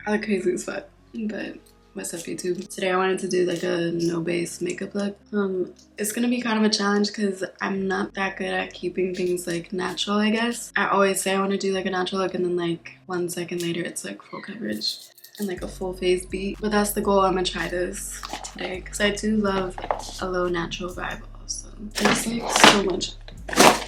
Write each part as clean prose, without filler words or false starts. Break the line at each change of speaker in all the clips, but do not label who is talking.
I look crazy as fuck, but what's up YouTube? Today I wanted to do like a no base makeup look. It's gonna be kind of a challenge because I'm not that good at keeping things like natural, I guess. I always say I want to do like a natural look and then like 1 second later it's like full coverage and like a full face beat. But that's the goal. I'm gonna try this today because I do love a low natural vibe also. There's like so much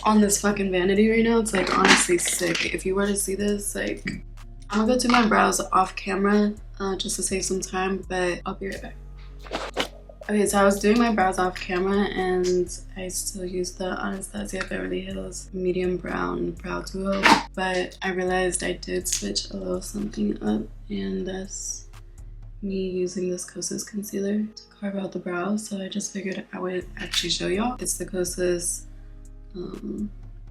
on this fucking vanity right now. It's like honestly sick. If you were to see this, like I'm gonna go do my brows off camera just to save some time, but I'll be right back. Okay, so I was doing my brows off camera and I still use the Anastasia Beverly Hills medium brown brow duo, but I realized I did switch a little something up, and that's me using this Kosas concealer to carve out the brows. So I just figured I would actually show y'all. It's the Kosas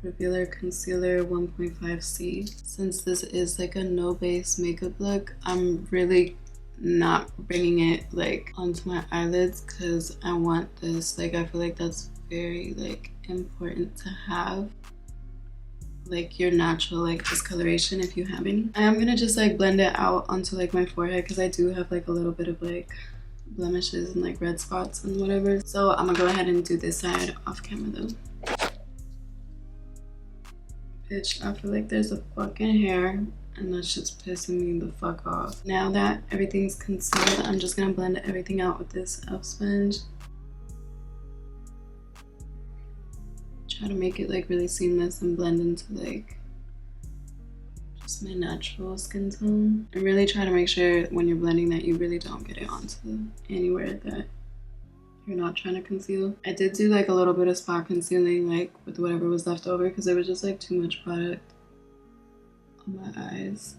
Revealer Concealer 1.5C. Since this is like a no base makeup look, I'm really not bringing it like onto my eyelids because I want this, like I feel like that's very like important to have like your natural like discoloration if you have any. I am gonna just like blend it out onto like my forehead because I do have like a little bit of like blemishes and like red spots and whatever. So I'm gonna go ahead and do this side off camera though. Bitch, I feel like there's a fucking hair and that's just pissing me the fuck off. Now that everything's concealed, I'm just gonna blend everything out with this elf sponge. Try to make it like really seamless and blend into like just my natural skin tone. And really try to make sure when you're blending that you really don't get it onto anywhere that you're not trying to conceal. I did do like a little bit of spot concealing like with whatever was left over because there was just like too much product on my eyes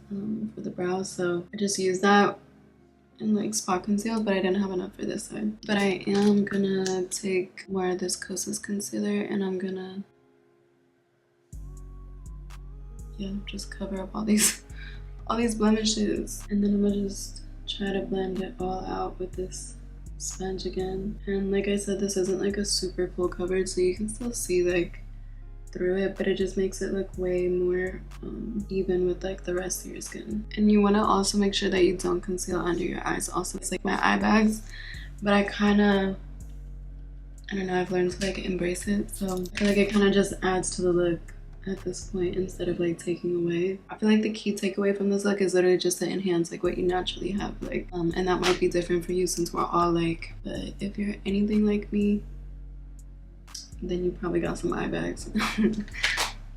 for the brows, so I just used that and like spot concealed, but I didn't have enough for this side. But I am gonna take more of this Kosas concealer and I'm gonna just cover up all these blemishes, and then I'm gonna just try to blend it all out with this sponge again. And like I said, this isn't like a super full coverage, so you can still see like through it, but it just makes it look way more even with like the rest of your skin. And you want to also make sure that you don't conceal under your eyes also. It's like my eye bags, but I don't know, I've learned to like embrace it, so I feel like it kind of just adds to the look at this point instead of like taking away. I feel like the key takeaway from this look is literally just to enhance like what you naturally have, like and that might be different for you since we're all like, but if you're anything like me, then you probably got some eye bags.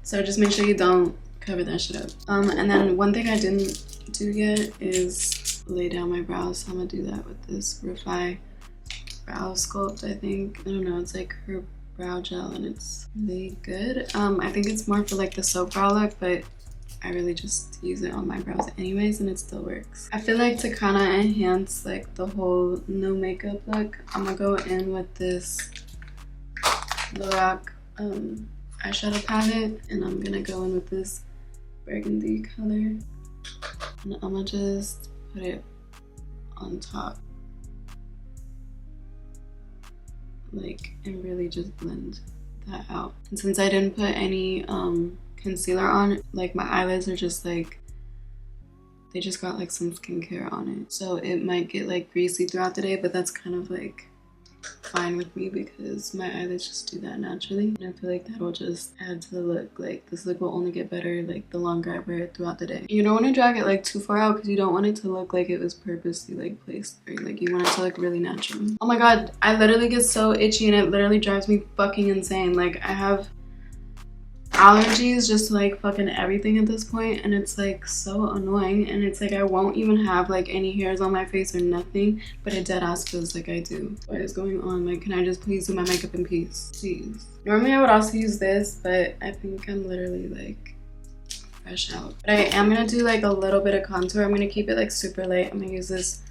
So just make sure you don't cover that shit up. And then one thing I didn't do yet is lay down my brows, so I'm gonna do that with this Refi brow sculpt. I don't know, it's like her brow gel and it's really good. I think it's more for like the soap brow look, but I really just use it on my brows anyways and it still works. I feel like to kind of enhance like the whole no makeup look, I'm gonna go in with this Lorac eyeshadow palette and I'm gonna go in with this burgundy color and I'm gonna just put it on top like and really just blend that out. And since I didn't put any concealer on, like my eyelids are just like, they just got like some skincare on it, so it might get like greasy throughout the day, but that's kind of like fine with me because my eyelids just do that naturally, and I feel like that will just add to the look. Like this look will only get better like the longer I wear it throughout the day. You don't want to drag it like too far out because you don't want it to look like it was purposely like placed there. Like you want it to look really natural. Oh my god, I literally get so itchy and it literally drives me fucking insane. Like I have allergies just to like fucking everything at this point, and it's like so annoying. And it's like I won't even have like any hairs on my face or nothing, but it dead ass feels like I do. What is going on? Like, can I just please do my makeup in peace, please? Normally I would also use this, but I think I'm literally like fresh out. But I am gonna do like a little bit of contour. I'm gonna keep it like super light. I'm gonna use this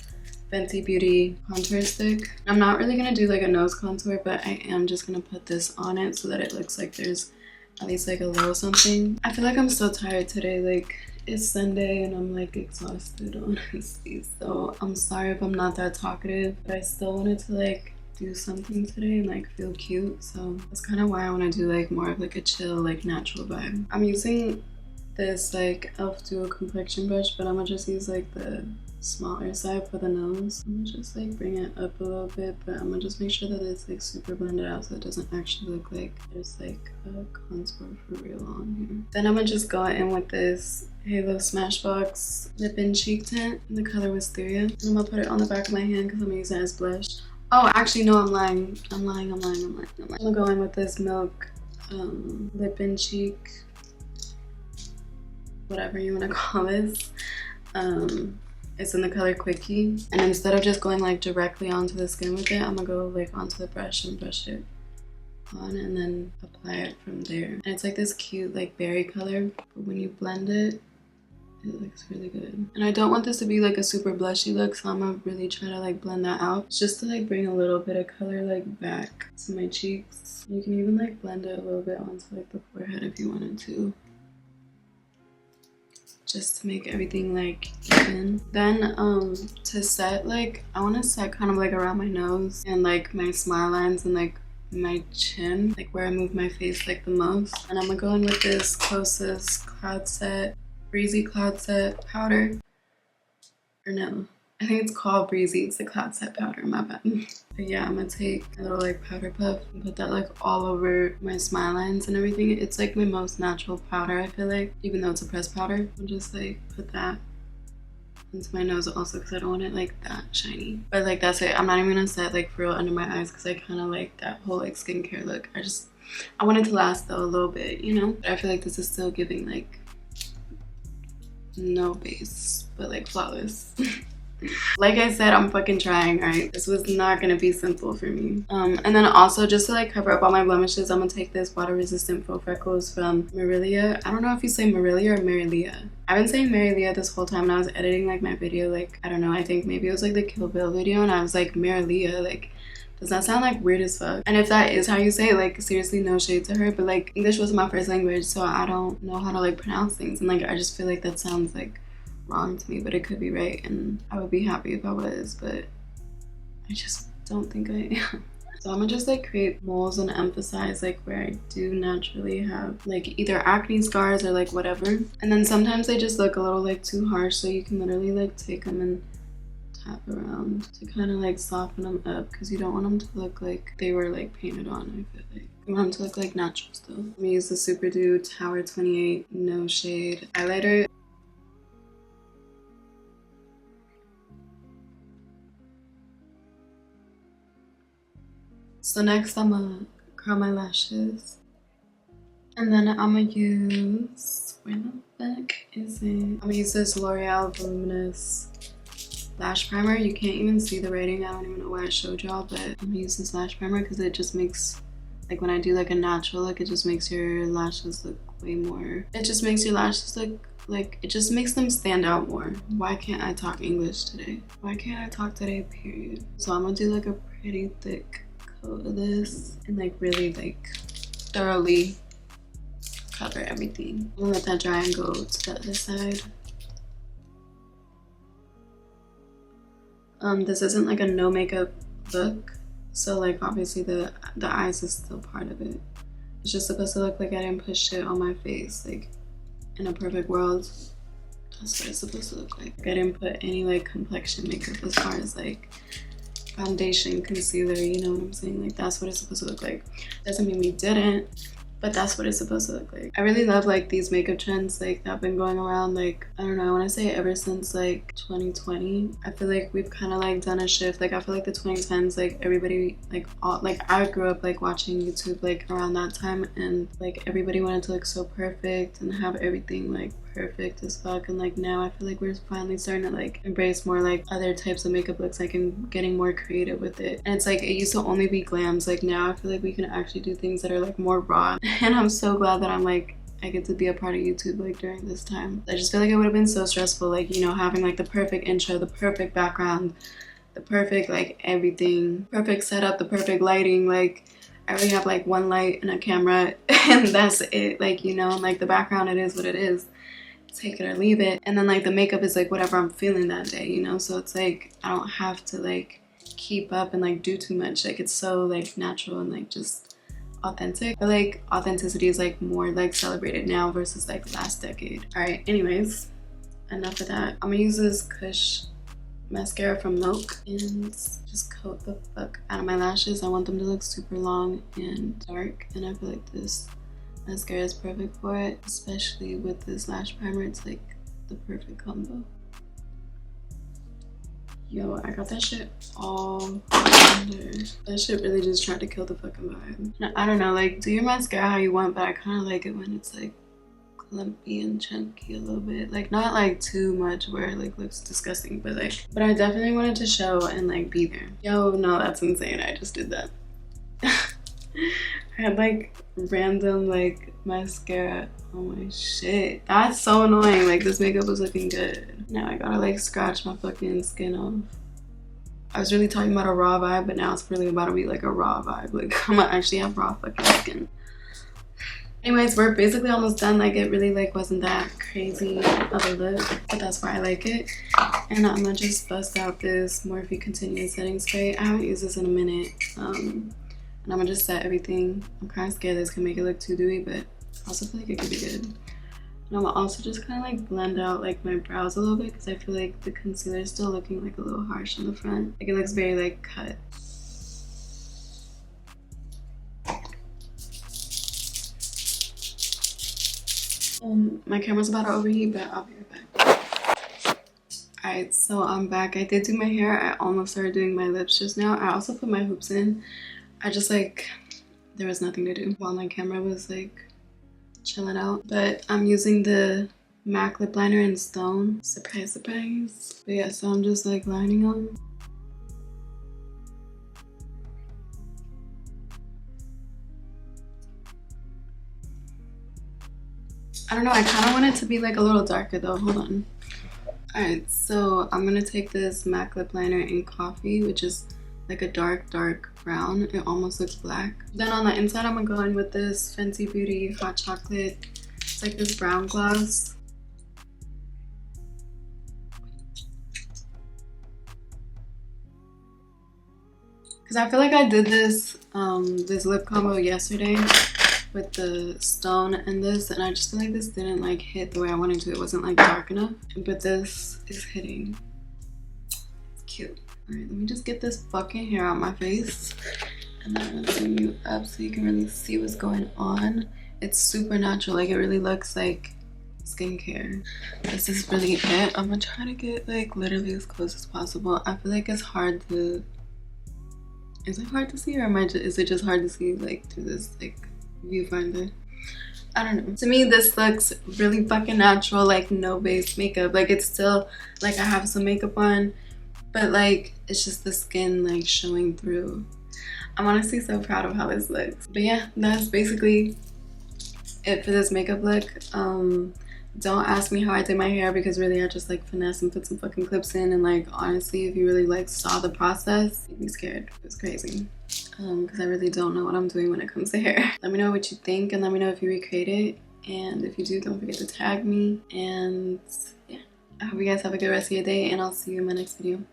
Fenty Beauty contour stick. I'm not really gonna do like a nose contour, but I am just gonna put this on it so that it looks like there's at least like a little something. I feel like I'm so tired today. Like it's Sunday and I'm like exhausted honestly, so I'm sorry if I'm not that talkative, but I still wanted to like do something today and like feel cute, so that's kind of why I want to do like more of like a chill like natural vibe. I'm using this like e.l.f. duo complexion brush, but I'm gonna just use like the smaller side for the nose. I'm gonna just like bring it up a little bit, but I'm gonna just make sure that it's like super blended out so it doesn't actually look like there's like a contour for real on here. Then I'm gonna just go in with this Halo Smashbox lip and cheek tint. The color was Wisteria. And I'm gonna put it on the back of my hand because I'm gonna use it as blush. Oh, actually no, I'm lying. I'm gonna go in with this Milk lip and cheek, whatever you wanna call this. It's in the color Quickie, and instead of just going like directly onto the skin with it, I'm gonna go like onto the brush and brush it on and then apply it from there. And it's like this cute like berry color, but when you blend it, it looks really good. And I don't want this to be like a super blushy look, so I'm gonna really try to like blend that out just to like bring a little bit of color like back to my cheeks. You can even like blend it a little bit onto like the forehead if you wanted to, just to make everything like even. Then to set, like I want to set kind of like around my nose and like my smile lines and like my chin, like where I move my face like the most. And I'm gonna go in with this Closest Cloud Set, Breezy Cloud Set powder, or no, I think it's called Breezy, it's the Cloud Set powder, my bad. But yeah, I'm gonna take a little like powder puff and put that like all over my smile lines and everything. It's like my most natural powder, I feel like, even though it's a pressed powder. I'll just like put that into my nose also because I don't want it like that shiny. But like that's it. I'm not even gonna set like for real under my eyes because I kind of like that whole like skincare look. I want it to last though a little bit, you know? But I feel like this is still giving like no base, but like flawless. Like I said, I'm fucking trying, right? This was not gonna be simple for me. And then also just to like cover up all my blemishes, I'm gonna take this water resistant faux freckles from Marilia. I don't know if you say Marilia or Marilia. I've been saying Marilia this whole time, and I was editing like my video, like I don't know, I think maybe it was like the Kill Bill video, and I was like Marilia, like does that sound like weird as fuck? And if that is how you say it, like seriously no shade to her, but like English wasn't my first language, so I don't know how to like pronounce things, and like I just feel like that sounds like wrong to me, but it could be right, and I would be happy if I was, but I just don't think I am. So I'm gonna just like create moles and emphasize like where I do naturally have like either acne scars or like whatever. And then sometimes they just look a little like too harsh, so you can literally like take them and tap around to kind of like soften them up, because you don't want them to look like they were like painted on. I feel like you want them to look like natural still. I'm gonna use the Super Dew Tower 28 No Shade highlighter. So next I'm gonna curl my lashes, and then I'm gonna use, where the fuck is it? I'm gonna use this L'Oreal Voluminous Lash Primer. You can't even see the writing, I don't even know why I showed y'all, but I'm gonna use this lash primer because it just makes, like when I do like a natural look, it just makes your lashes look way more, it just makes your lashes look like, it just makes them stand out more. Why can't I talk English today? Why can't I talk today, period? So I'm gonna do like a pretty thick coat of this and like really like thoroughly cover everything. I'm gonna let that dry and go to the other side. This isn't like a no makeup look, so like obviously the eyes is still part of it. It's just supposed to look like I didn't put shit on my face. Like in a perfect world, that's what it's supposed to look like. I didn't put any like complexion makeup as far as like foundation, concealer, you know what I'm saying? Like that's what it's supposed to look like. Doesn't mean we didn't, but that's what it's supposed to look like. I really love like these makeup trends like that have been going around, like I don't know, I want to say ever since like 2020. I feel like we've kind of like done a shift. Like I feel like the 2010s, like everybody like all, like I grew up like watching YouTube like around that time, and like everybody wanted to look so perfect and have everything like perfect as fuck. And like now I feel like we're finally starting to like embrace more like other types of makeup looks, like and getting more creative with it. And it's like it used to only be glams, like now I feel like we can actually do things that are like more raw. And I'm so glad that I'm like I get to be a part of YouTube like during this time. I just feel like it would have been so stressful, like, you know, having like the perfect intro, the perfect background, the perfect like everything, perfect setup, the perfect lighting. Like I already have like one light and a camera and that's it, like, you know, and like the background, it is what it is, take it or leave it. And then like the makeup is like whatever I'm feeling that day, you know, so it's like I don't have to like keep up and like do too much. Like it's so like natural and like just authentic. But like authenticity is like more like celebrated now versus like last decade. All right, anyways, enough of that. I'm gonna use this Kush mascara from Milk and just coat the fuck out of my lashes. I want them to look super long and dark, and I feel like this mascara is perfect for it, especially with this lash primer. It's like the perfect combo. Yo, I got that shit all under. That shit really just tried to kill the fucking vibe. Now, I don't know, like, do your mascara how you want, but I kind of like it when it's like clumpy and chunky a little bit. Like, not like too much where it like looks disgusting, but like, but I definitely wanted to show and like be there. Yo, no, that's insane. I just did that. I had like random like mascara on my shit. That's so annoying. Like, this makeup was looking good. Now I gotta like scratch my fucking skin off. I was really talking about a raw vibe, but now it's really about to be like a raw vibe. Like, I'm gonna actually have raw fucking skin. Anyways, we're basically almost done. Like, it really like wasn't that crazy of a look, but that's why I like it. And I'm gonna just bust out this Morphe Continuous Setting Spray. I haven't used this in a minute. And I'm gonna just set everything. I'm kind of scared this can make it look too dewy, but I also feel like it could be good. And I'm also just kind of like blend out like my brows a little bit because I feel like the concealer is still looking like a little harsh in the front. Like, it looks very like cut. My camera's about to overheat, but I'll be right back. Alright, so I'm back. I did do my hair. I almost started doing my lips just now. I also put my hoops in. I just like, there was nothing to do while my camera was like chilling out. But I'm using the MAC lip liner in Stone. Surprise, surprise. But yeah, so I'm just like lining them. I don't know, I kind of want it to be like a little darker though. Hold on. Alright, so I'm gonna take this MAC lip liner in Coffee, which is like a dark brown. It almost looks black. Then on the inside, I'm gonna go in with this Fenty Beauty Hot Chocolate. It's like this brown gloss. Because I feel like I did this this lip combo yesterday with the Stone and this, and I just feel like this didn't like hit the way I wanted to. It wasn't like dark enough, but this is hitting. It's cute. All right, let me just get this fucking hair out my face, and then I'm gonna zoom you up so you can really see what's going on. It's super natural. Like, it really looks like skincare. This is really it. I'm gonna try to get like literally as close as possible. I feel like it's hard to, is it hard to see, or is it just hard to see like through this like viewfinder? I don't know. To me, this looks really fucking natural, like no base makeup. Like, it's still like I have some makeup on, but like it's just the skin like showing through. I'm honestly so proud of how this looks. But yeah, that's basically it for this makeup look. Don't ask me how I did my hair, because really I just like finesse and put some fucking clips in, and like honestly, if you really like saw the process, you'd be scared. It was crazy. Because I really don't know what I'm doing when it comes to hair. Let me know what you think, and let me know if you recreate it, and if you do, don't forget to tag me. And yeah, I hope you guys have a good rest of your day, and I'll see you in my next video.